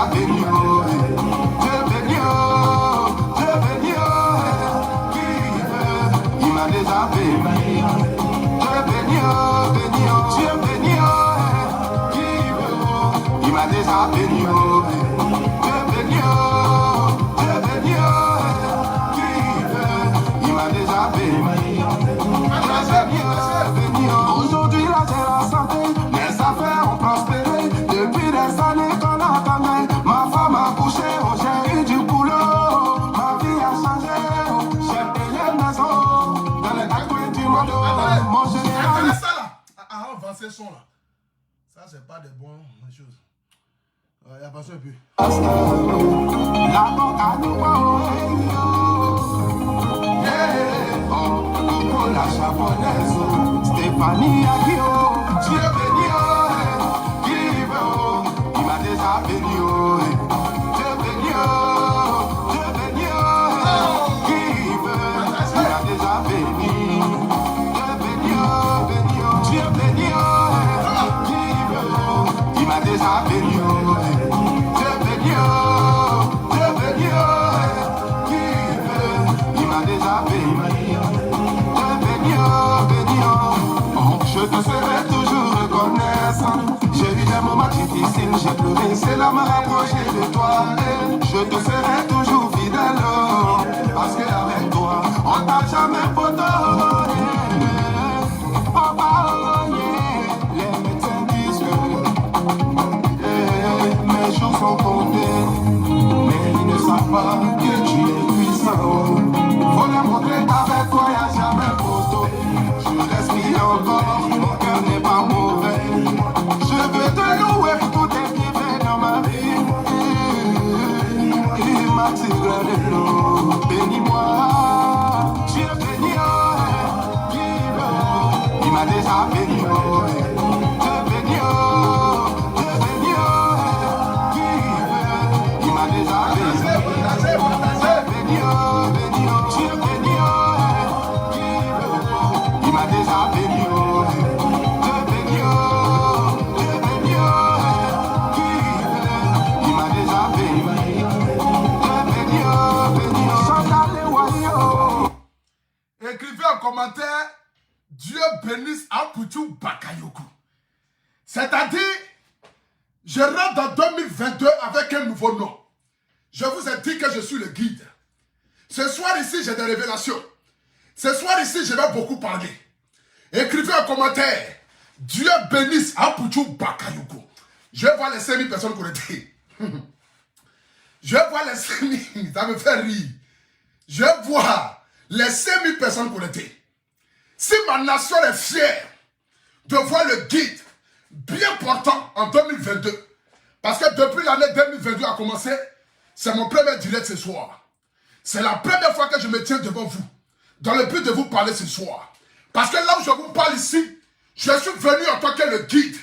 déjà béni, oh. Dieu béni, oh. Dieu béni, oh. Qui veut, il m'a déjà béni. Dieu béni, oh, béni, oh. Dieu béni, oh. Qui veut, oh. Il m'a déjà béni, oh. Dieu béni, oh. Dieu béni, oh. Qui veut, il m'a déjà béni. Aujourd'hui là j'ai la santé, mes affaires ont prospéré. Depuis des années qu'on attendait, ma femme a couché, oh, j'ai eu du boulot. Ma vie a changé, j'ai payé une maison dans les quatre coins du monde. Mon général. Ça là, à avancer son là. Ça c'est pas des bonnes choses. Il y a pas ça un peu. La banque à nous oh, la japonaise, Stéphanie Akio, Dieu béni, oh, qui veut, oh, il m'a déjà béni, oh, Dieu béni, oh, Dieu béni, oh, qui veut, il m'a déjà béni, Dieu béni, oh, béni, oh, Dieu béni, oh, qui veut, oh, il m'a déjà béni, oh, Dieu béni, oh, Dieu béni, oh, qui veut, il m'a déjà béni. Je te serai toujours reconnaissant. J'ai eu des moments difficiles, j'ai pleuré, c'est là m'a rapproché de toi. Je te serai toujours fidèle, parce qu'avec toi, on t'a jamais photo. Papa, les médecins disent que mes jours sont comptés, mais ils ne savent pas que tu es puissant. Faut leur montrer qu'avec toi, il n'y a jamais photo. Je respire encore, mon cœur n'est pas mauvais. Je veux te louer pour tout tes bienfaits dans ma vie. Il m'a tiré de l'eau, bénis-moi. Dieu béni, oh, qui veut, il m'a déjà béni, oh. Dieu béni, oh, Dieu béni, oh, qui veut, il m'a déjà béni. Dieu béni, oh, béni, oh, Dieu béni, oh, qui veut, il m'a déjà béni, oh. Dieu béni, oh, Dieu béni, oh, qui veut, il m'a déjà béni. Dieu béni, oh, béni, oh, Chantal Wayo. Écrivez en commentaire, Dieu bénisse Apoutou Bakayoko. C'est-à-dire, je rentre dans 2022 avec un nouveau nom. Je vous ai dit que je suis le guide. Ce soir ici, j'ai des révélations. Ce soir ici, je vais beaucoup parler. Écrivez en commentaire, Dieu bénisse Apoutou Bakayoko. Je vois les 5000 personnes connectées. Je vois les 5000, ça me fait rire. Je vois les 5000 personnes connectées. Si ma nation est fière de voir le guide bien portant en 2022, parce que depuis l'année 2022 a commencé, c'est mon premier direct ce soir. C'est la première fois que je me tiens devant vous, dans le but de vous parler ce soir. Parce que là où je vous parle ici, je suis venu en tant que le guide.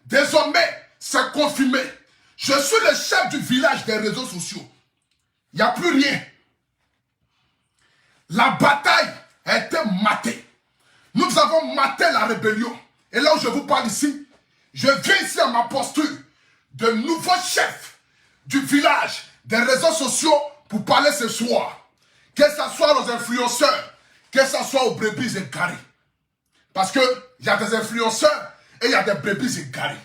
Désormais, c'est confirmé. Je suis le chef du village des réseaux sociaux. Il n'y a plus rien. La bataille a été matée. Nous avons maté la rébellion. Et là où je vous parle ici, je viens ici à ma posture de nouveau chef du village des réseaux sociaux pour parler ce soir. Que ce soit aux influenceurs, que ce soit aux brebis égarées. Parce qu'il y a des influenceurs et il y a des brebis égarées.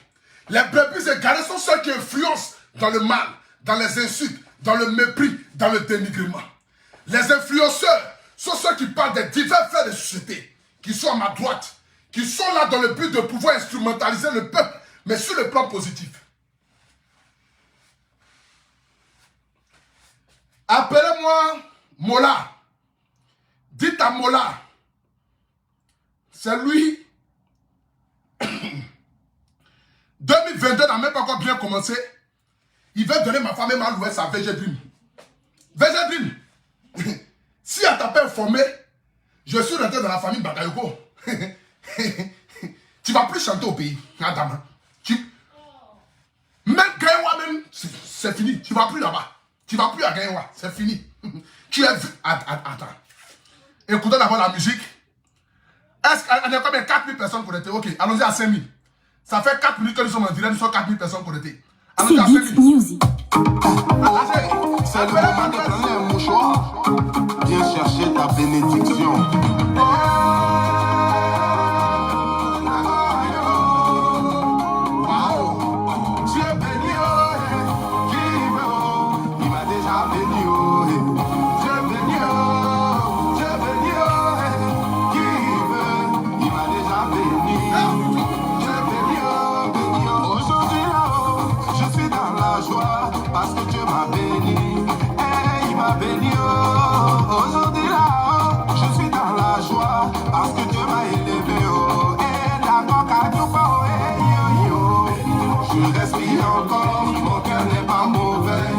Les brebis égarées sont ceux qui influencent dans le mal, dans les insultes, dans le mépris, dans le dénigrement. Les influenceurs sont ceux qui parlent des divers faits de société, qui sont à ma droite, qui sont là dans le but de pouvoir instrumentaliser le peuple, mais sur le plan positif. Appelez-moi Mola. Dites à Mola. C'est lui. 2022 n'a même pas encore bien commencé. Il veut donner ma femme et ma louer sa VG Dream. VG Dream. Si elle t'a pas informé, je suis rentré dans la famille Bakayoko. Tu vas plus chanter au pays. Adam. Même Gaïwa même, c'est fini. Tu vas plus là-bas. Tu vas plus à Gaïwa. C'est fini. Tu es vu. Attends. Écoutez d'abord la musique. Est-ce qu'il y a combien? 4000 personnes connectées. Ok, allons-y à 5000. Ça fait 4 minutes que nous sommes en direct, nous sommes 4000 personnes connectées. C'est Beat Music. C'est le moment de prendre un mouchoir. Viens chercher ta bénédiction. Parce que Dieu m'a béni, il m'a béni, aujourd'hui là, je suis dans la joie, parce que Dieu m'a élevé, la coca je respire encore, mon cœur n'est pas mauvais,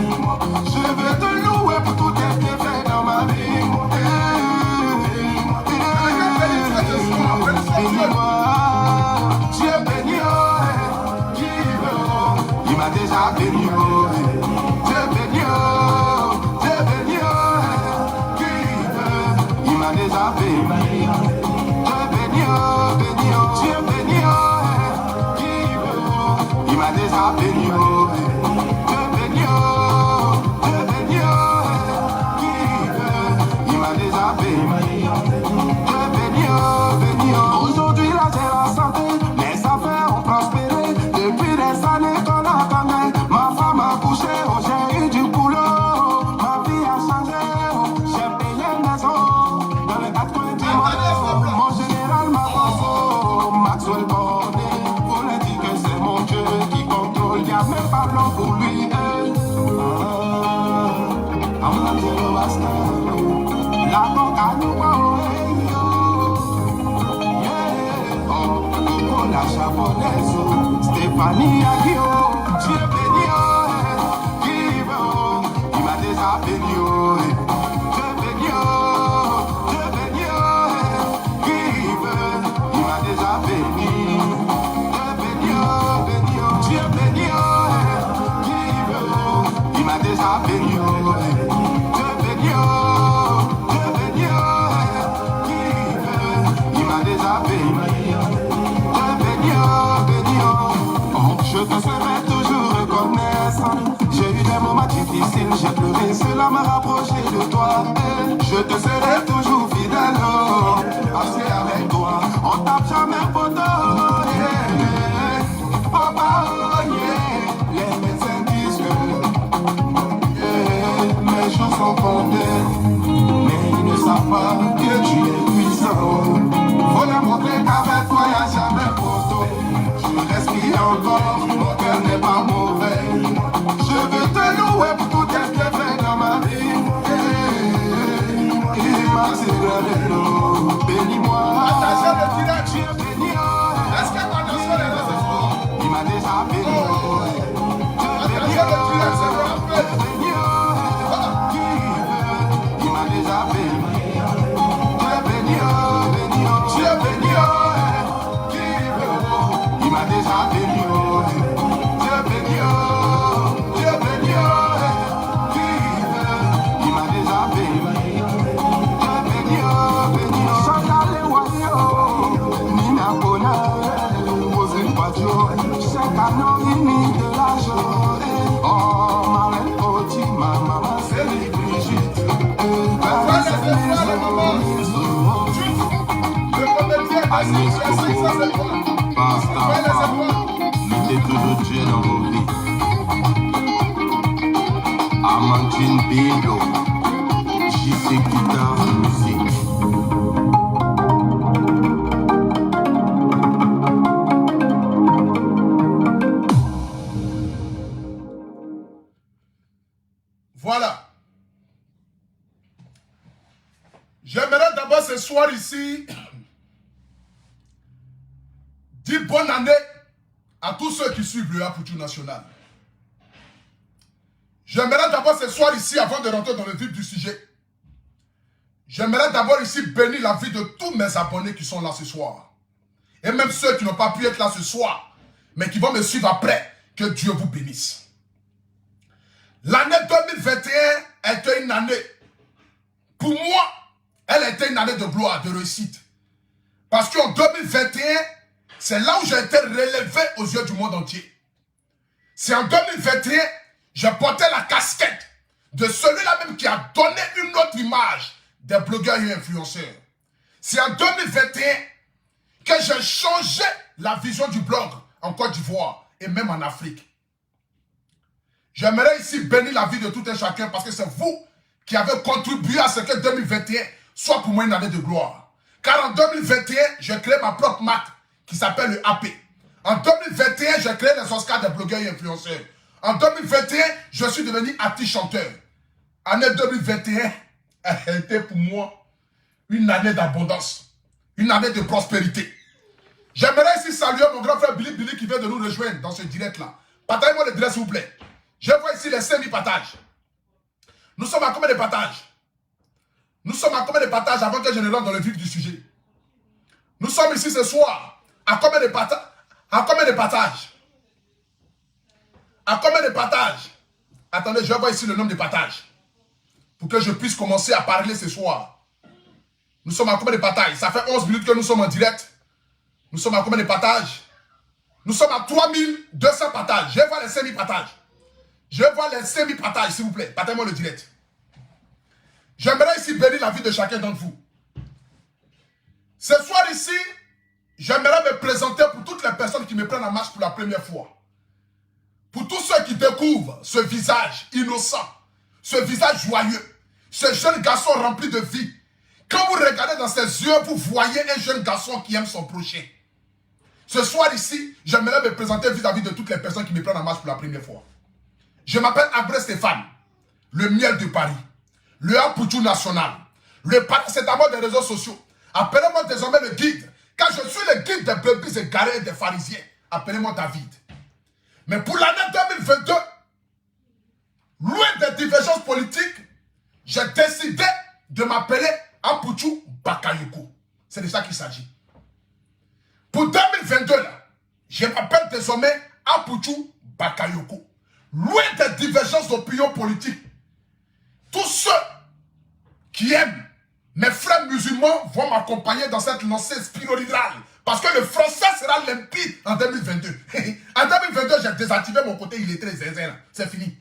je veux te louer pour tous tes bienfaits dans ma vie, bénis-moi, Dieu béni, qui veut, il m'a déjà béni, aujourd'hui là j'ai la santé, mes affaires ont prospéré. Depuis des années qu'on attendait, ma femme a couché, j'ai eu du boulot, ma vie a changé, j'ai payé une maison dans les 4 coins du monde. Mon général Maxwell Bordé, vous le dites que c'est mon Dieu qui contrôle, il n'y a même pas l'homme pour lui. La coca la japonaise, Stéphanie Aguio, Dieu béni, qui veut, il m'a déjà béni, Dieu béni, qui veut, il m'a déjà béni, Dieu béni, qui veut, il m'a déjà béni, Dieu béni, qui veut, il m'a déjà béni. Je te serai toujours reconnaissant. J'ai eu des moments difficiles, j'ai pleuré, cela m'a rapproché de toi. Je te serai toujours fidèle, assis avec toi. On tape jamais poteau. Papa, les médecins disent que mes jours sont comptés, mais ils ne savent pas que tu es puissant. Faut leur montrer qu'avec toi, il n'y a jamais poteau. Je respire encore, mon cœur n'est pas mauvais. Je veux te louer pour tout ce que tu fais dans ma vie. Il m'a tiré l'eau, bénis-moi. Attention le tirage, Dieu béni. Est-ce que attention les réseaux? Il m'a déjà béni. Attention le tirage, c'est vrai. Il m'a déjà béni. Dieu béni, Dieu béni. Il m'a déjà béni, Dieu béni, Dieu béni, il m'a déjà béni, Dieu béni, Chantal Wayo, Nina Bona, Rosine Badio, Chekanori de la journée, oh Marlène Oti, ma maman, c'est les Brigitte, Agnès Coco. Mettez toujours Dieu dans vos vies. Amandine Bilo, JC Guitare Musique. Voilà. J'aimerais d'abord ce soir ici dire bonne année à tous ceux qui suivent le Apoutou National. J'aimerais d'abord ce soir ici, avant de rentrer dans le vif du sujet, j'aimerais d'abord ici bénir la vie de tous mes abonnés qui sont là ce soir. Et même ceux qui n'ont pas pu être là ce soir, mais qui vont me suivre après, que Dieu vous bénisse. L'année 2021 était une année, pour moi, elle était une année de gloire, de réussite. Parce qu'en 2021, c'est là où j'ai été relevé aux yeux du monde entier. c'est en 2021, je portais la casquette de celui-là même qui a donné une autre image des blogueurs et influenceurs. C'est en 2021 que j'ai changé la vision du blog en Côte d'Ivoire et même en Afrique. J'aimerais ici bénir la vie de tout un chacun parce que c'est vous qui avez contribué à ce que 2021 soit pour moi une année de gloire. Car en 2021, j'ai créé ma propre marque qui s'appelle le AP. En 2021, j'ai créé les Oscars des blogueurs et influenceurs. En 2021, je suis devenu artiste chanteur. Année 2021, elle était pour moi une année d'abondance, une année de prospérité. J'aimerais ici saluer mon grand frère Billy qui vient de nous rejoindre dans ce direct-là. Partagez-moi le direct s'il vous plaît. Je vois ici les 5000 partages. Nous sommes à combien de partages? Nous sommes à combien de partages avant que je ne rentre dans le vif du sujet? Nous sommes ici ce soir. À combien de partages? À combien de partages? À combien de partages? Attendez, je vais voir ici le nombre de partages. Pour que je puisse commencer à parler ce soir. Nous sommes à combien de partages? Ça fait 11 minutes que nous sommes en direct. Nous sommes à combien de partages? Nous sommes à 3200 partages. Je vais voir les 5000 partages. Je vais voir les 5000 partages, s'il vous plaît. Partagez-moi le direct. J'aimerais ici bénir la vie de chacun d'entre vous. Ce soir ici, j'aimerais me présenter pour toutes les personnes qui me prennent en marche pour la première fois. Pour tous ceux qui découvrent ce visage innocent, ce visage joyeux, ce jeune garçon rempli de vie. Quand vous regardez dans ses yeux, vous voyez un jeune garçon qui aime son prochain. Ce soir ici, j'aimerais me présenter vis-à-vis de toutes les personnes qui me prennent en marche pour la première fois. Je m'appelle Abré Stéphane, le miel de Paris, le Ampoutou national, le paracétamol des réseaux sociaux. Appelez-moi désormais le guide, car je suis le guide des brebis égarés et des pharisiens. Appelez-moi David. Mais pour l'année 2022, loin des divergences politiques, j'ai décidé de m'appeler Ampoutou Bakayoko. C'est de ça qu'il s'agit. Pour 2022, là, je m'appelle désormais Ampoutou Bakayoko. Loin des divergences d'opinion politique, tous ceux qui aiment mes frères musulmans vont m'accompagner dans cette lancée spirituelle. Parce que le français sera limpide en 2022. En 2022, j'ai désactivé mon côté illettré zinzin. C'est fini.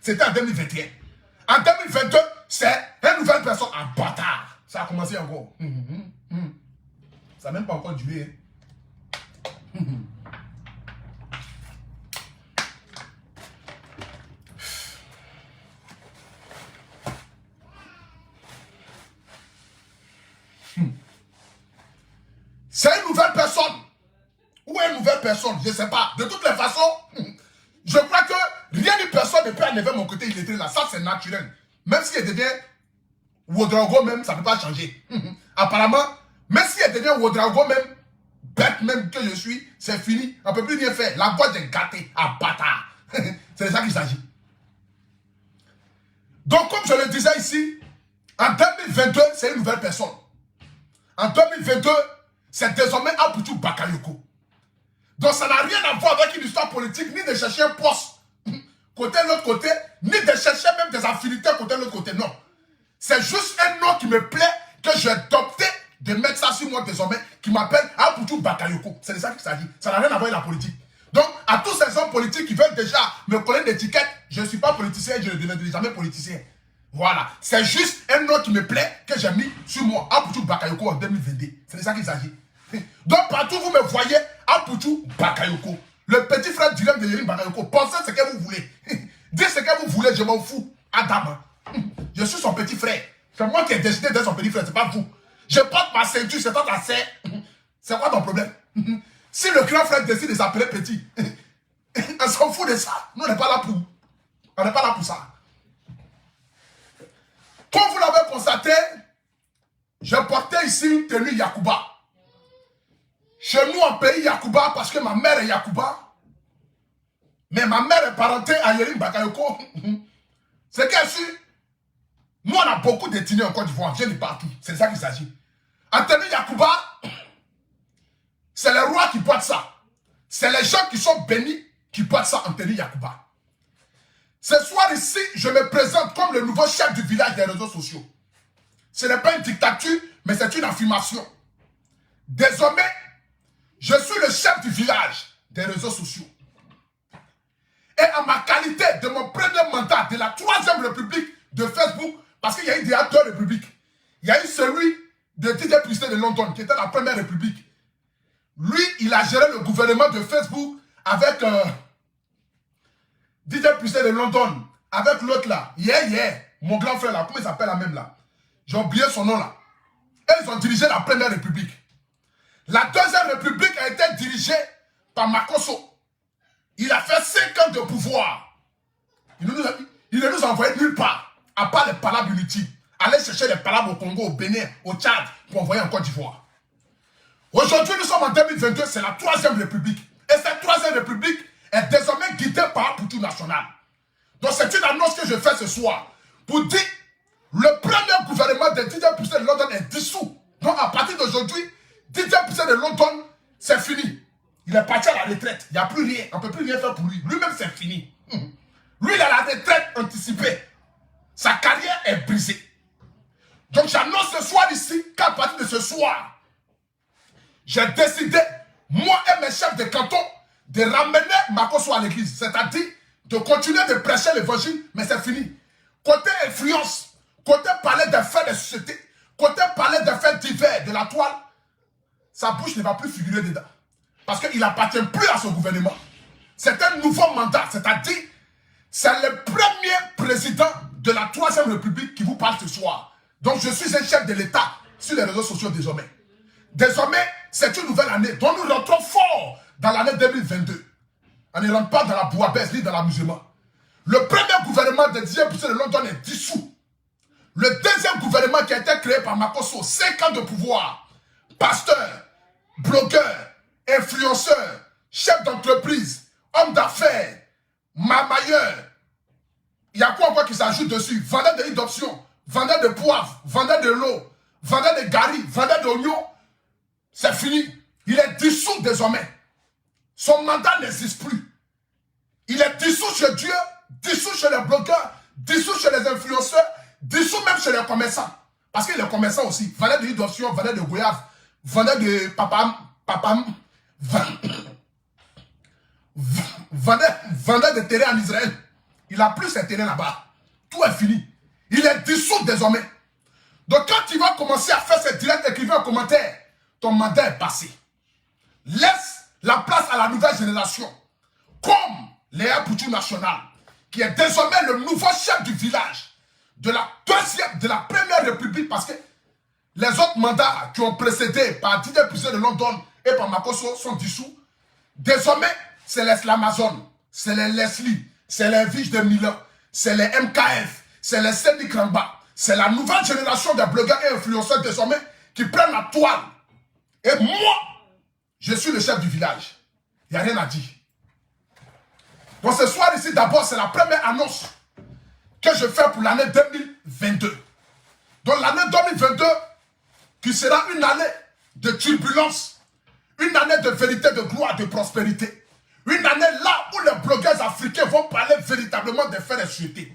C'était en 2021. En 2022, c'est une nouvelle personne en bâtard. Ça a commencé encore. Ça n'a même pas encore duré. C'est une nouvelle personne. Ou une nouvelle personne, je ne sais pas. De toutes les façons, je crois que rien ni personne ne peut enlever mon côté illettré là. Ça, c'est naturel. Même si elle devient Ouedraogo même, ça ne peut pas changer. Apparemment, même si elle devient Ouedraogo même, bête même que je suis, c'est fini. On ne peut plus rien faire. La boîte est gâtée à bâtard. C'est de ça qu'il s'agit. Donc, comme je le disais ici, en 2022, c'est une nouvelle personne. En 2022, c'est désormais Ampoutou Bakayoko. Donc ça n'a rien à voir avec une histoire politique, ni de chercher un poste côté l'autre côté, ni de chercher même des affinités côté l'autre côté, non. C'est juste un nom qui me plaît, que j'ai adopté de mettre ça sur moi désormais, qui m'appelle Ampoutou Bakayoko. C'est de ça qu'il s'agit. Ça n'a rien à voir avec la politique. Donc, à tous ces hommes politiques qui veulent déjà me coller d'étiquette, je ne suis pas politicien, je ne deviendrai jamais politicien. Voilà. C'est juste un nom qui me plaît, que j'ai mis sur moi, Ampoutou Bakayoko en 2022. C'est de ça qu'il s'agit. Donc, partout où vous me voyez, Ampoutou Bakayoko. Le petit frère d'Ilem de Yerim Bakayoko. Pensez ce que vous voulez. Dites ce que vous voulez, je m'en fous. Adam. Je suis son petit frère. C'est moi qui ai décidé d'être son petit frère, c'est pas vous. Je porte ma ceinture, c'est toi ta sœur. C'est quoi ton problème? Si le grand frère décide de s'appeler petit, on s'en fout de ça. Nous, on n'est pas là pour. On n'est pas là pour ça. Comme vous l'avez constaté, je portais ici une tenue Yakuba. Chez nous, en pays Yakuba, parce que ma mère est Yakuba, mais ma mère est parentée à Yerim Bakayoko. C'est qu'elle suit. Nous, on a beaucoup d'ethnies en Côte d'Ivoire. Je dis partout. C'est de ça qu'il s'agit. En tenue Yakuba, c'est les rois qui portent ça. C'est les gens qui sont bénis qui portent ça en tenue Yakuba. Ce soir ici, je me présente comme le nouveau chef du village des réseaux sociaux. Ce n'est pas une dictature, mais c'est une affirmation. Désormais, je suis le chef du village des réseaux sociaux. Et en ma qualité de mon premier mandat de la 3e République de Facebook, parce qu'il y a eu déjà 2 républiques. Il y a eu celui de DJ Puissé de London, qui était la première république. Lui, il a géré le gouvernement de Facebook avec DJ Puissé de London, avec l'autre là, mon grand frère là, comment il s'appelle la même là? J'ai oublié son nom là. Et ils ont dirigé la première république. La 2e république a été dirigée par Makosso. Il a fait 5 ans de pouvoir. Il ne nous a envoyé nulle part, à part les palabres inutiles. Aller chercher les palabres au Congo, au Bénin, au Tchad, pour envoyer en Côte d'Ivoire. Aujourd'hui, nous sommes en 2022, c'est la 3e république. Et cette 3e république est désormais guidée par un poutou national. Donc c'est une annonce que je fais ce soir pour dire le premier gouvernement de DJ Puissé de London est dissous. Donc à partir d'aujourd'hui, DJ Puissé de London, c'est fini. Il est parti à la retraite. Il n'y a plus rien. On ne peut plus rien faire pour lui. Lui-même, c'est fini. Lui, il a la retraite anticipée. Sa carrière est brisée. Donc j'annonce ce soir ici qu'à partir de ce soir, j'ai décidé, moi et mes chefs de canton, de ramener Makosso à l'église. C'est-à-dire de continuer de prêcher l'évangile, mais c'est fini. Côté influence, côté parler des faits de société, côté parler des faits divers de la toile, sa bouche ne va plus figurer dedans. Parce qu'il n'appartient plus à son gouvernement. C'est un nouveau mandat, c'est-à-dire, c'est le premier président de la 3e République qui vous parle ce soir. Donc je suis un chef de l'État sur les réseaux sociaux désormais. Désormais, c'est une nouvelle année. Donc nous rentrons fort dans l'année 2022. On ne rentre pas dans la bouillabaisse ni dans l'amusement. Le premier gouvernement de DJ Puissé de London est dissous. Le deuxième gouvernement qui a été créé par Makosso, 5 ans de pouvoir, pasteur, blogueur, influenceur, chef d'entreprise, homme d'affaires, mamailleur. Il y a quoi encore qui s'ajoute dessus? Vendeur de lits d'options, vendeur de poivre, vendeur de l'eau, vendeur de gari, vendeur d'oignons. C'est fini. Il est dissous désormais. Son mandat n'existe plus. Il est dissous chez Dieu, dissous chez les blogueurs, dissous chez les influenceurs, dissous même chez les commerçants. Parce qu'il est commerçant aussi. Vendeur de lits d'options, vendeur de goyave, vendeur de vendeur de terrain en Israël. Il n'a plus ses terrains là-bas. Tout est fini. Il est dissous désormais. Donc quand tu vas commencer à faire ce direct, écrivez un commentaire. Ton mandat est passé. Laisse la place à la nouvelle génération. Comme Léa Poutou National, qui est désormais le nouveau chef du village de la première république, parce que les autres mandats qui ont précédé par DJ Puissé de London et par Makosso sont dissous. Désormais, c'est les Amazon, c'est les Leslie, c'est les Viges de Milan, c'est les MKF, c'est les Sandy Kramba. C'est la nouvelle génération de blogueurs et influenceurs désormais qui prennent la toile. Et moi, je suis le chef du village. Il n'y a rien à dire. Donc ce soir ici, d'abord, c'est la première annonce que je fais pour l'année 2022. Donc l'année 2022, qui sera une année de turbulence, une année de vérité, de gloire, de prospérité. Une année là où les blogueurs africains vont parler véritablement des faits de société.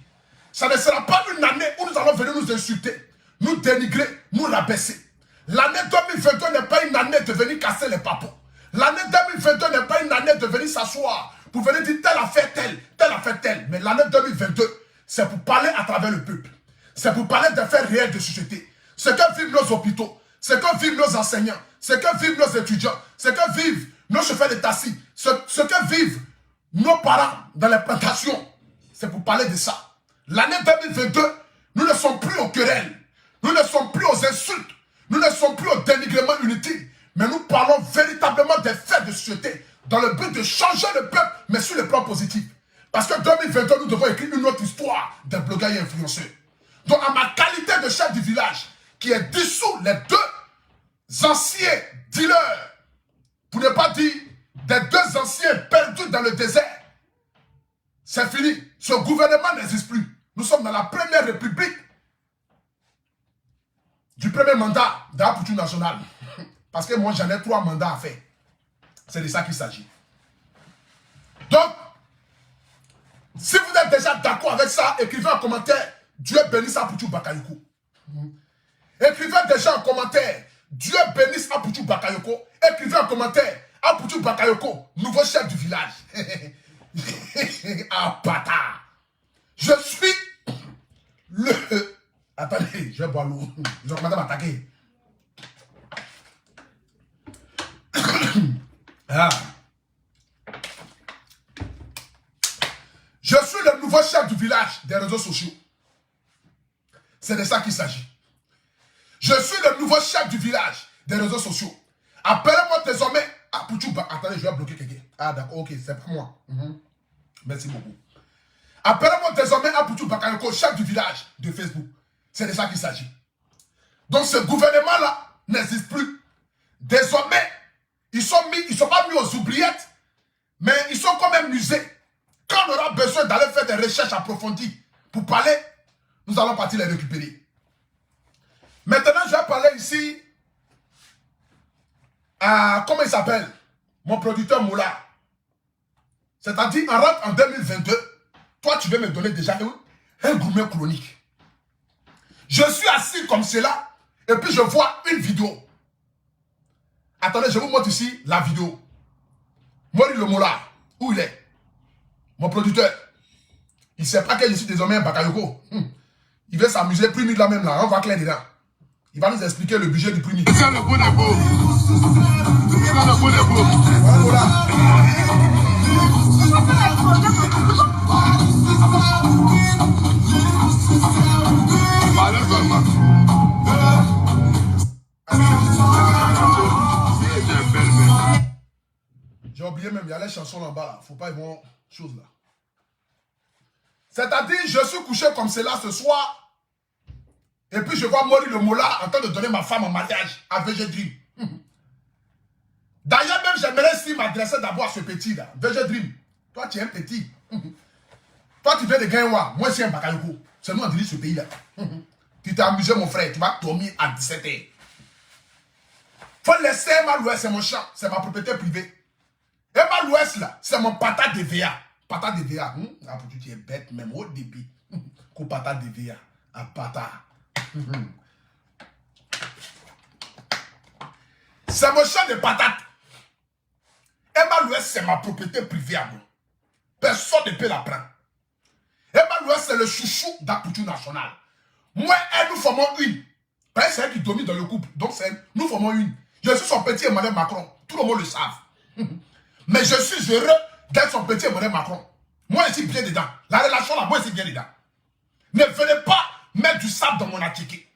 Ça ne sera pas une année où nous allons venir nous insulter, nous dénigrer, nous rabaisser. L'année 2022 n'est pas une année de venir casser les papos. L'année 2022 n'est pas une année de venir s'asseoir pour venir dire telle a fait telle. Mais l'année 2022, c'est pour parler à travers le peuple. C'est pour parler des faits réels de société. Ce que vivent nos hôpitaux, ce que vivent nos enseignants, ce que vivent nos étudiants, ce que vivent nos chauffeurs de taxi, ce que vivent nos parents dans les plantations. C'est pour parler de ça. L'année 2022, nous ne sommes plus aux querelles, nous ne sommes plus aux insultes, nous ne sommes plus au dénigrement inutile, mais nous parlons véritablement des faits de société dans le but de changer le peuple, mais sur le plan positif. Parce que 2022, nous devons écrire une autre histoire des blogueurs et influenceurs. Donc, en ma qualité de chef du village, qui est dissous les 2 anciens dealers, pour ne pas dire des 2 anciens perdus dans le désert, c'est fini. Ce gouvernement n'existe plus. Nous sommes dans la première république du premier mandat d'A Poutou National. Parce que moi, j'en ai 3 mandats à faire. C'est de ça qu'il s'agit. Donc, si vous êtes déjà d'accord avec ça, écrivez un commentaire. Dieu bénisse A Poutou Bakayoko. Écrivez déjà un commentaire. Dieu bénisse A Poutou Bakayoko. Écrivez un commentaire. A Poutou Bakayoko, nouveau chef du village. Ah, bâtard. Je suis le... Attendez, je vais boire l'eau. Ils ont commencé à m'attaquer. Ah. Je suis le nouveau chef du village des réseaux sociaux. C'est de ça qu'il s'agit. Je suis le nouveau chef du village des réseaux sociaux. Appelez-moi désormais Apouchouba. Attendez, je vais bloquer quelqu'un. Ah d'accord, ok, c'est pas moi. Merci beaucoup. Appelez-moi désormais Apouchouba, chef du village de Facebook. C'est de ça qu'il s'agit. Donc ce gouvernement-là n'existe plus. Désormais, ils sont pas mis aux oubliettes, mais ils sont quand même musés. Quand on aura besoin d'aller faire des recherches approfondies pour parler, nous allons partir les récupérer. Maintenant, je vais parler ici à, comment il s'appelle? Mon producteur Moula. C'est-à-dire, on rentre en 2022. Toi, tu veux me donner déjà un gourmet chronique. Je suis assis comme cela, et puis je vois une vidéo. Attendez, je vous montre ici la vidéo. Mori le Moula, où il est? Mon producteur. Il ne sait pas que je suis désormais un Bakayoko. Il veut s'amuser, plus de là même là. On va clair dedans. Il va nous expliquer le budget du prix. C'est le beau des beaux. C'est le beau des beaux. Voilà. Parlez seulement. J'ai oublié même, il y a les chansons là-bas. Là. Faut pas y voir chose là. C'est-à-dire, je suis couché comme cela ce soir. Et puis je vois Mori le Moula en train de donner ma femme en mariage à VG Dream. D'ailleurs, même j'aimerais si m'adresser d'abord à ce petit là. VG Dream, toi tu es un petit. Toi tu viens de Gaïwa, moi je suis un Bakayoko. C'est nous on dirige ce pays là. Tu t'es amusé mon frère, tu vas dormir à 17h. Faut laisser Emma l'Ouest, c'est mon champ, c'est ma propriété privée. Emma l'Ouest là, c'est mon patate de VA. Patate de VA. Ah, tu es bête même au début. Qu'au patate de VA. Ah, patate. C'est mon champ de patates. Emma l'Ouest, c'est ma propriété privée à moi. Personne ne peut la prendre. Emma l'Ouest, c'est le chouchou d'Apoutou National. Moi, elle, nous formons une. C'est elle qui domine dans le couple. Donc, nous formons une. Je suis son petit Emmanuel Macron. Tout le monde le savent. Mais je suis heureux d'être son petit Emmanuel Macron. Moi, je suis bien dedans. La relation là, moi, je suis bien dedans. Ne venez pas mettre du sable dans mon attiqué.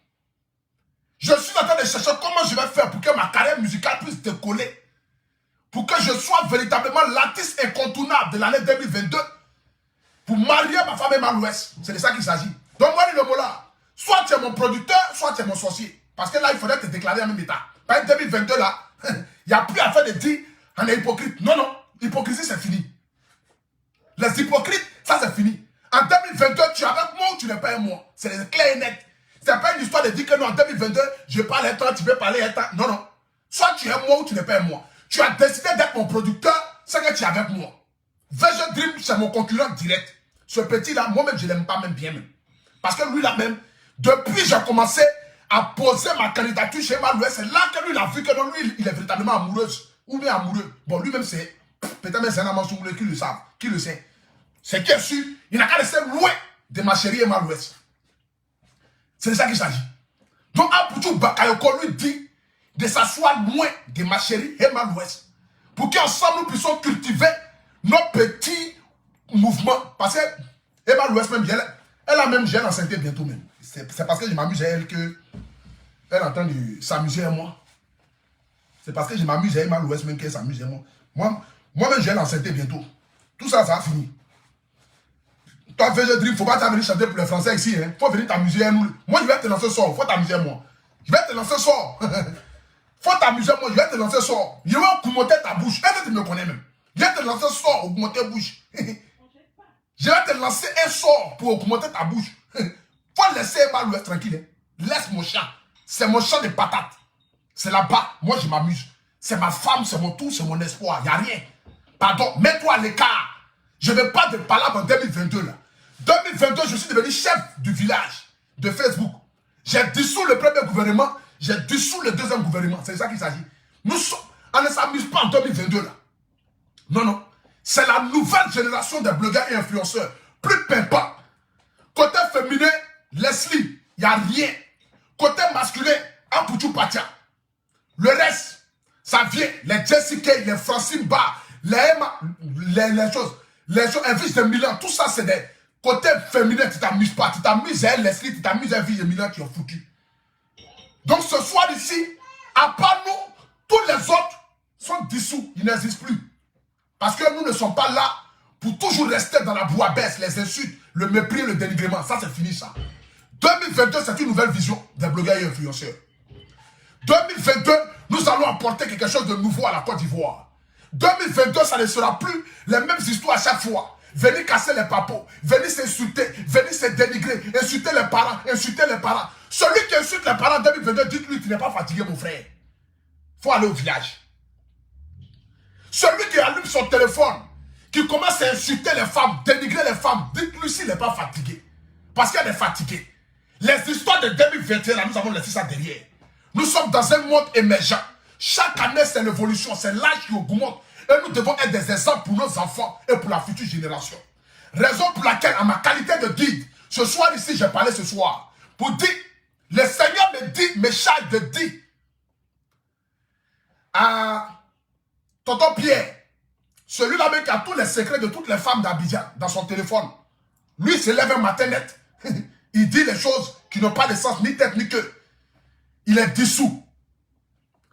Je suis en train de chercher comment je vais faire pour que ma carrière musicale puisse décoller. Pour que je sois véritablement l'artiste incontournable de l'année 2022. Pour marier ma femme Emma l'Ouest. C'est de ça qu'il s'agit. Donc, moi, le mot là, soit tu es mon producteur, soit tu es mon sorcier. Parce que là, il faudrait te déclarer en même état. Par 2022 là, il n'y a plus à faire de dire on est hypocrite. Non, non, l'hypocrisie c'est fini. Les hypocrites, ça c'est fini. En 2022, tu es avec moi ou tu n'es pas avec moi. C'est clair et net. C'est pas une histoire de dire que non, en 2022, je parle un temps, tu peux parler un temps. Non, non. Soit tu es avec moi ou tu n'es pas avec moi. Tu as décidé d'être mon producteur, c'est que tu es avec moi. VG Dream, c'est mon concurrent direct. Ce petit-là, moi-même, je ne l'aime pas même bien même. Parce que lui là même, depuis j'ai commencé à poser ma candidature chez Emma l'Ouest, c'est là que lui il a vu que non, lui, il est véritablement amoureuse. Ou bien amoureux. Bon, lui-même, c'est peut-être même c'est un amant soumoulé qui le savent, qui le sait. C'est qu'il est sûr, il n'a qu'à rester loin de ma chérie Emma l'Ouest. C'est de ça qu'il s'agit. Donc, Apouchou Bakayoko lui dit de s'asseoir loin de ma chérie Emma l'Ouest. Pour qu'ensemble nous puissions cultiver nos petits mouvements. Parce que Emma l'Ouest même, elle a même géré l'enceinte bientôt même. C'est parce que je m'amuse à elle que elle est en train de s'amuser à moi. C'est parce que je m'amuse à Emma l'Ouest même qu'elle s'amuse à moi. Moi-même, j'ai l'enceinte bientôt. Tout ça, ça a fini. Toi, VG Dream, il ne faut pas venir chanter pour les Français ici. Il faut venir t'amuser à nous. Moi, je vais te lancer sort. Il faut t'amuser à moi. Je vais te lancer sort. Il faut t'amuser à moi. Je vais te lancer sort. Je vais augmenter ta bouche. Est-ce que tu me connais même? Je vais te lancer sort, augmenter ta bouche. Je vais te lancer un sort pour augmenter ta bouche. Il faut laisser Emma l'Ouest tranquille. Laisse mon champ. C'est mon champ de patates. C'est là-bas. Moi, je m'amuse. C'est ma femme, c'est mon tout, c'est mon espoir. Il n'y a rien. Pardon, mets-toi à l'écart. Je ne vais pas te parler en 2022 là. 2022, je suis devenu chef du village de Facebook. J'ai dissous le premier gouvernement, j'ai dissous le deuxième gouvernement. C'est ça qu'il s'agit. On ne s'amuse pas en 2022 là. Non, non. c'est la nouvelle génération de blogueurs et influenceurs. Plus pimpants. Côté féminin, Leslie, il n'y a rien. Côté masculin, Amputu Patia. Le reste, ça vient. Les Jessica, les Francine Barr, les Emma, les choses, Elvis de Milan, tout ça, c'est des côtés féminins, tu t'amuses pas. Tu t'amuses à Leslie, tu t'amuses à Elvis de Milan, tu es foutu. Donc ce soir ici, à part nous, tous les autres sont dissous, ils n'existent plus. Parce que nous ne sommes pas là pour toujours rester dans la bouillabaisse, les insultes, le mépris, le dénigrement. Ça, c'est fini, ça. 2022, c'est une nouvelle vision des blogueurs et influenceurs. 2022, nous allons apporter quelque chose de nouveau à la Côte d'Ivoire. 2022, ça ne sera plus les mêmes histoires à chaque fois. Venez casser les papos, venez s'insulter, venez se dénigrer, insulter les parents, insulter les parents. Celui qui insulte les parents en 2022, dites-lui tu n'es pas fatigué, mon frère. Il faut aller au village. Celui qui allume son téléphone, qui commence à insulter les femmes, dénigrer les femmes, dites-lui s'il n'est pas fatigué. Parce qu'il est fatigué. Les histoires de 2021, là, nous avons laissé ça derrière. Nous sommes dans un monde émergent. Chaque année, c'est l'évolution, c'est l'âge qui augmente. Et nous devons être des exemples pour nos enfants et pour la future génération. Raison pour laquelle, à ma qualité de guide, ce soir ici, j'ai parlé ce soir, pour dire, le Seigneur me dit, me charge de dire à Tonton Pierre, celui-là même qui a tous les secrets de toutes les femmes d'Abidjan dans son téléphone. Lui, il se lève un matin net. Il dit les choses qui n'ont pas de sens, ni tête, ni queue. Il est dissous.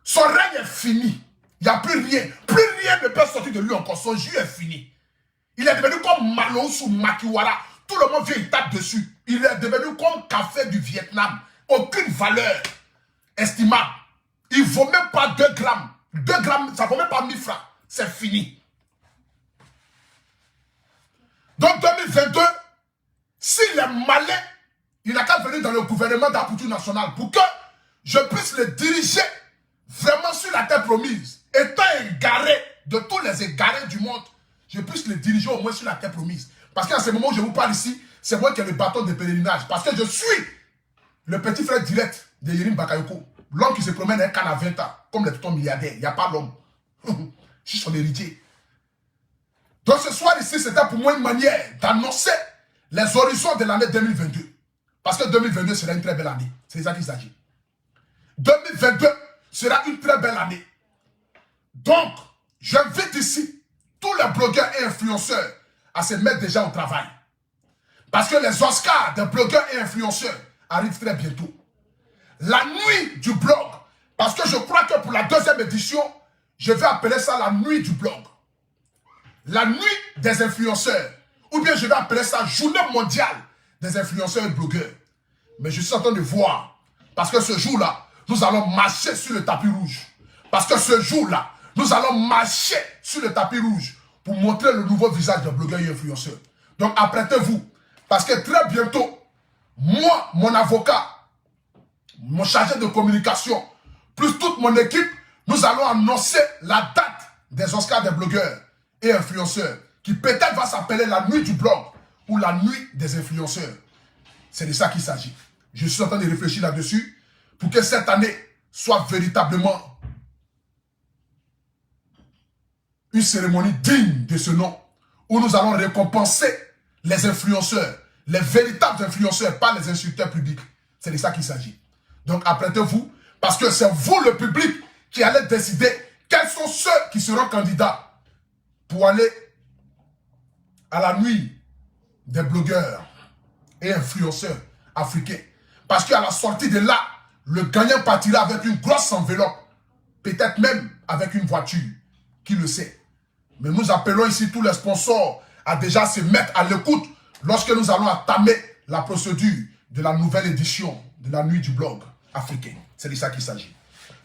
Son règne est fini. Il n'y a plus rien. Plus rien ne peut sortir de lui encore. Son jus est fini. Il est devenu comme Malo sous Makiwara. Tout le monde vient, il tape dessus. Il est devenu comme café du Vietnam. Aucune valeur estimable. Il ne vaut même pas 2 grammes. 2 grammes, ça ne vaut même pas 1000 francs. C'est fini. Donc 2022, s'il est malin, il n'a qu'à venir dans le gouvernement d'Amputu national pour que je puisse le diriger vraiment sur la terre promise. Étant égaré de tous les égarés du monde, je puisse le diriger au moins sur la terre promise. Parce qu'à ce moment où je vous parle ici, c'est moi qui ai le bâton de pèlerinage. Parce que je suis le petit frère direct de Yerim Bakayoko. L'homme qui se promène un canne à 20 ans, comme les tontons milliardaires. Il n'y a pas l'homme. Je suis son héritier. Donc ce soir ici, c'était pour moi une manière d'annoncer les horizons de l'année 2022. Parce que 2022 sera une très belle année. C'est ça qu'il s'agit. 2022 sera une très belle année. Donc, j'invite ici tous les blogueurs et influenceurs à se mettre déjà au travail. Parce que les Oscars des blogueurs et influenceurs arrivent très bientôt. La nuit du blog. Parce que je crois que pour la 2e édition, je vais appeler ça la nuit du blog. La nuit des influenceurs. Ou bien je vais appeler ça journée mondiale des influenceurs et blogueurs. Mais je suis en train de voir. Parce que ce jour-là, nous allons marcher sur le tapis rouge. Parce que ce jour-là, nous allons marcher sur le tapis rouge pour montrer le nouveau visage des blogueurs et influenceurs. Donc apprêtez-vous. Parce que très bientôt, moi, mon avocat, mon chargé de communication, plus toute mon équipe, nous allons annoncer la date des Oscars des blogueurs et influenceurs, qui peut-être va s'appeler la nuit du blog ou la nuit des influenceurs. C'est de ça qu'il s'agit. Je suis en train de réfléchir là-dessus pour que cette année soit véritablement une cérémonie digne de ce nom, où nous allons récompenser les influenceurs, les véritables influenceurs, pas les insulteurs publics. C'est de ça qu'il s'agit. Donc apprêtez-vous, parce que c'est vous le public qui allez décider quels sont ceux qui seront candidats pour aller à la nuit des blogueurs et influenceurs africains. Parce qu'à la sortie de là, le gagnant partira avec une grosse enveloppe, peut-être même avec une voiture, qui le sait. Mais nous appelons ici tous les sponsors à déjà se mettre à l'écoute lorsque nous allons entamer la procédure de la nouvelle édition de la nuit du blog africain. C'est de ça qu'il s'agit.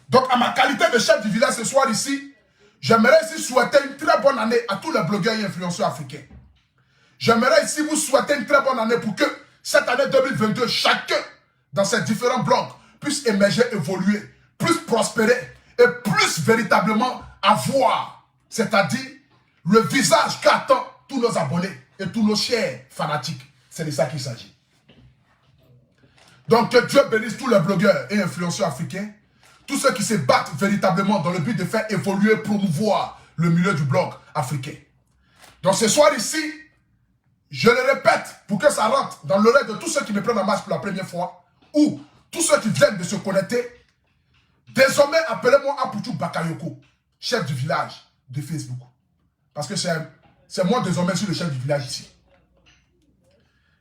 Donc, à ma qualité de chef du village ce soir ici, j'aimerais ici souhaiter une très bonne année à tous les blogueurs et influenceurs africains. J'aimerais ici vous souhaiter une très bonne année pour que cette année 2022, chacun dans ses différents blogs puisse émerger, évoluer, plus prospérer et plus véritablement avoir, c'est-à-dire le visage qu'attendent tous nos abonnés et tous nos chers fanatiques. C'est de ça qu'il s'agit. Donc que Dieu bénisse tous les blogueurs et influenceurs africains, tous ceux qui se battent véritablement dans le but de faire évoluer, promouvoir le milieu du blog africain. Donc ce soir ici, je le répète pour que ça rentre dans l'oreille de tous ceux qui me prennent en marche pour la première fois ou tous ceux qui viennent de se connecter. Désormais, appelez-moi Aputu Bakayoko, chef du village de Facebook. Parce que c'est moi désormais, je suis le chef du village ici.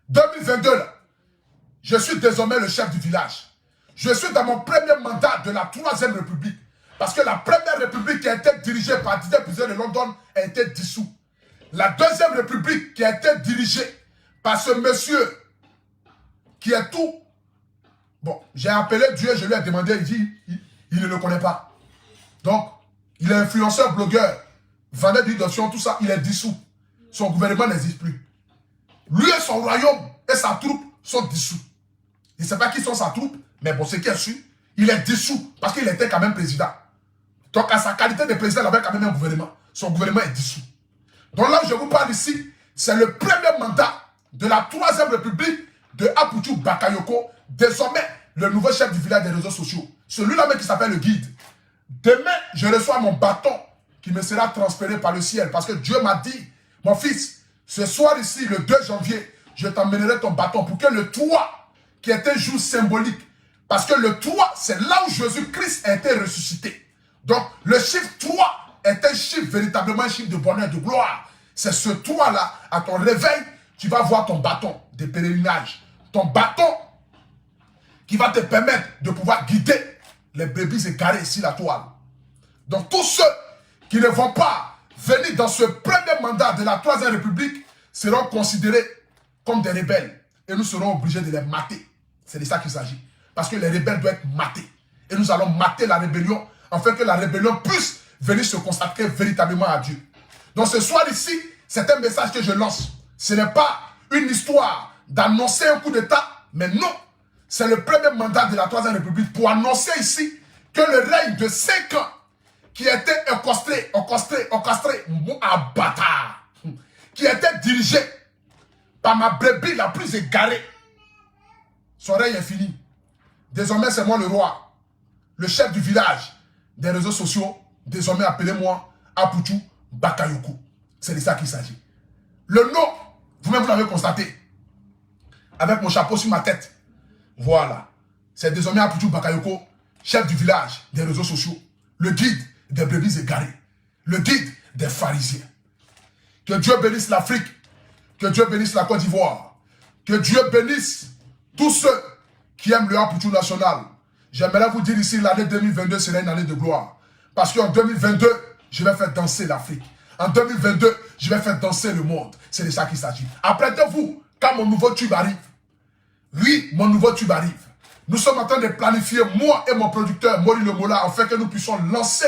2022, là, je suis désormais le chef du village. Je suis dans mon premier mandat de la 3e République. Parce que la première République qui a été dirigée par Didier Piré de London a été dissoute. La 2e République qui a été dirigée par ce monsieur qui est tout. Bon, j'ai appelé Dieu, je lui ai demandé, il dit, il ne le connaît pas. Donc, il est influenceur, blogueur, vendeur d'identification, tout ça, il est dissous. Son gouvernement n'existe plus. Lui et son royaume et sa troupe sont dissous. Je ne sais pas qui sont sa troupe, mais bon, c'est qui est su, il est dissous parce qu'il était quand même président. Donc, à sa qualité de président, il avait quand même un gouvernement. Son gouvernement est dissous. Donc là, je vous parle ici, c'est le premier mandat de la 3e République de Aputu Bakayoko, désormais le nouveau chef du village des réseaux sociaux. Celui-là même qui s'appelle le guide. Demain, je reçois mon bâton qui me sera transféré par le ciel parce que Dieu m'a dit, mon fils, ce soir ici, le 2 janvier, je t'emmènerai ton bâton pour que le 3, qui est un jour symbolique, parce que le 3, c'est là où Jésus-Christ a été ressuscité. Donc, le chiffre 3 est un chiffre, véritablement un chiffre de bonheur, de gloire. C'est ce 3-là, à ton réveil, tu vas voir ton bâton de pèlerinage. Ton bâton qui va te permettre de pouvoir guider les brebis égarées ici la toile. Donc, tous ceux qui ne vont pas venir dans ce premier mandat de la 3e République seront considérés comme des rebelles. Et nous serons obligés de les mater. C'est de ça qu'il s'agit. Parce que les rebelles doivent être matés. Et nous allons mater la rébellion afin que la rébellion puisse venir se consacrer véritablement à Dieu. Donc ce soir ici, c'est un message que je lance. Ce n'est pas une histoire d'annoncer un coup d'État, mais non. C'est le premier mandat de la 3e République pour annoncer ici que le règne de 5 ans qui a été orchestré, à bâtard, qui a été dirigé par ma brebis la plus égarée, son règne est fini. Désormais, c'est moi le roi, le chef du village des réseaux sociaux. Désormais, appelez-moi Aputu Bakayoko. C'est de ça qu'il s'agit. Le nom, vous-même, vous l'avez constaté, avec mon chapeau sur ma tête. Voilà. C'est désormais Aputu Bakayoko, chef du village des réseaux sociaux, le guide des brebis égarées, le guide des pharisiens. Que Dieu bénisse l'Afrique, que Dieu bénisse la Côte d'Ivoire, que Dieu bénisse tous ceux qui aiment le Aputu national. J'aimerais vous dire ici, l'année 2022 sera une année de gloire. Parce qu'en 2022, je vais faire danser l'Afrique. En 2022, je vais faire danser le monde. C'est de ça qu'il s'agit. Apprêtez-vous, quand mon nouveau tube arrive. Oui, mon nouveau tube arrive. Nous sommes en train de planifier, moi et mon producteur, Mori Le Mola, afin que nous puissions lancer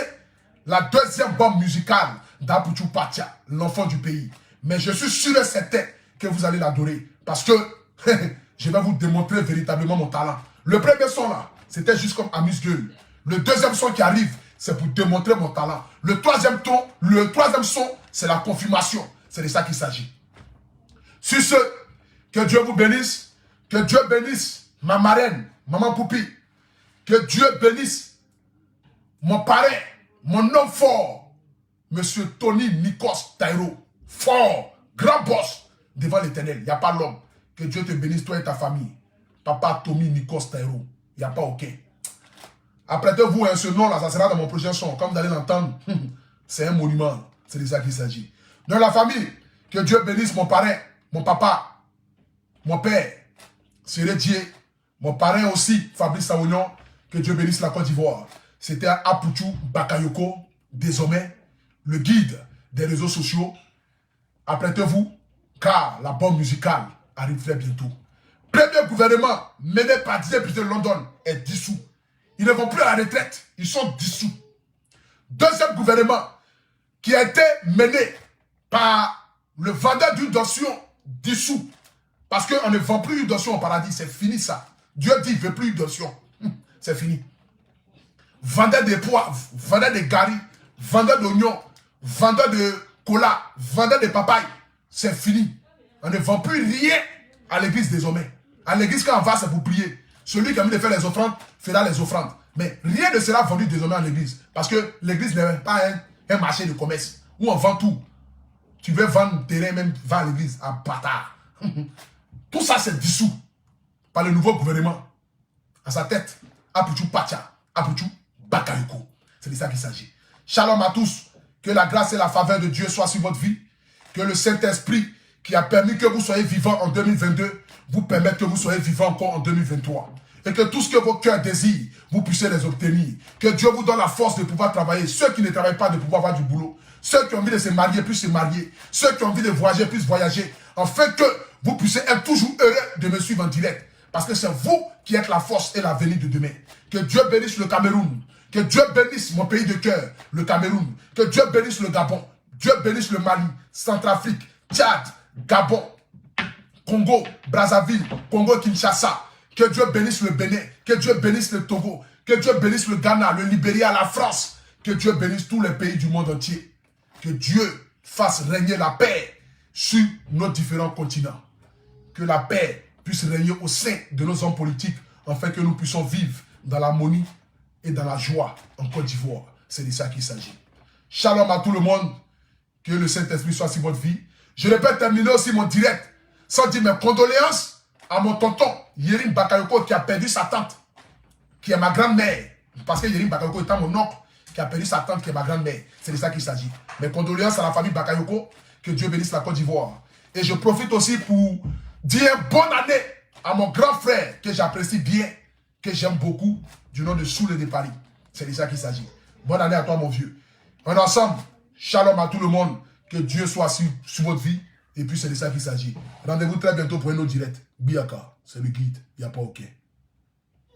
la 2e bombe musicale d'Aputu Patia, l'enfant du pays. Mais je suis sûr et certain que vous allez l'adorer. Parce que je vais vous démontrer véritablement mon talent. Le premier son là, c'était juste comme amuse-gueule. Le 2e son qui arrive, c'est pour démontrer mon talent. Le 3e son, c'est la confirmation. C'est de ça qu'il s'agit. Sur ce, que Dieu vous bénisse. Que Dieu bénisse ma marraine, Maman Poupi. Que Dieu bénisse mon parrain, mon homme fort, Monsieur Tony Nikos Tairo. Fort, grand boss devant l'Éternel. Il n'y a pas l'homme. Que Dieu te bénisse, toi et ta famille. Papa Tommy Nikos Tairo. Il n'y a pas aucun. Apprêtez-vous, ce nom-là, ça sera dans mon prochain son. Comme vous allez l'entendre, c'est un monument. C'est de ça qu'il s'agit. Dans la famille, que Dieu bénisse mon parrain, mon papa, mon père, Séré Dié, mon parrain aussi, Fabrice Saounion. Que Dieu bénisse la Côte d'Ivoire. C'était Aputu Bakayoko, désormais le guide des réseaux sociaux. Apprêtez-vous, car la bombe musicale arrive très bientôt. Premier gouvernement mené par Didier Piré de London est dissous. Ils ne vont plus à la retraite. Ils sont dissous. 2e gouvernement qui a été mené par le vendeur d'une donation dissous. Parce qu'on ne vend plus une donation au paradis. C'est fini ça. Dieu dit, il ne veut plus une donation. C'est fini. Vendeur de poivre, vendeur de gari, vendeur d'oignons, vendeur de cola, vendeur de papaye. C'est fini. On ne vend plus rien à l'église désormais. À l'église, quand on va, c'est pour prier. Celui qui a envie de faire les offrandes, fera les offrandes. Mais rien ne sera vendu désormais à l'église. Parce que l'église n'est pas un marché de commerce où on vend tout. Tu veux vendre terrain, même va à l'église, à bâtard. Tout ça, c'est dissous par le nouveau gouvernement. À sa tête, Apuchu Pacha, Apuchu Bakayoko. C'est de ça qu'il s'agit. Shalom à tous. Que la grâce et la faveur de Dieu soient sur votre vie. Que le Saint-Esprit qui a permis que vous soyez vivants en 2022 vous permette que vous soyez vivants encore en 2023. Et que tout ce que vos cœurs désirent, vous puissiez les obtenir. Que Dieu vous donne la force de pouvoir travailler. Ceux qui ne travaillent pas, de pouvoir avoir du boulot. Ceux qui ont envie de se marier puissent se marier. Ceux qui ont envie de voyager puissent voyager. Afin que vous puissiez être toujours heureux de me suivre en direct. Parce que c'est vous qui êtes la force et l'avenir de demain. Que Dieu bénisse le Cameroun. Que Dieu bénisse mon pays de cœur, le Cameroun. Que Dieu bénisse le Gabon. Dieu bénisse le Mali, Centrafrique, Tchad, Gabon, Congo, Brazzaville, Congo-Kinshasa. Que Dieu bénisse le Bénin. Que Dieu bénisse le Togo. Que Dieu bénisse le Ghana, le Libéria, la France. Que Dieu bénisse tous les pays du monde entier. Que Dieu fasse régner la paix sur nos différents continents. Que la paix puisse régner au sein de nos hommes politiques, afin que nous puissions vivre dans l'harmonie et dans la joie en Côte d'Ivoire. C'est de ça qu'il s'agit. Shalom à tout le monde. Que le Saint-Esprit soit sur votre vie. Je ne vais pas terminer aussi mon direct sans dire mes condoléances à mon tonton Yerim Bakayoko qui a perdu sa tante, qui est ma grand-mère. Parce que Yerim Bakayoko étant mon oncle, qui a perdu sa tante, qui est ma grand-mère. C'est de ça qu'il s'agit. Mes condoléances à la famille Bakayoko. Que Dieu bénisse la Côte d'Ivoire. Et je profite aussi pour dire bonne année à mon grand frère que j'apprécie bien, que j'aime beaucoup, du nom de Soule de Paris. C'est de ça qu'il s'agit. Bonne année à toi, mon vieux. En ensemble, shalom à tout le monde. Que Dieu soit sur votre vie. Et puis, c'est de ça qu'il s'agit. Rendez-vous très bientôt pour un autre direct. Biaka, c'est le guide. Il n'y a pas aucun.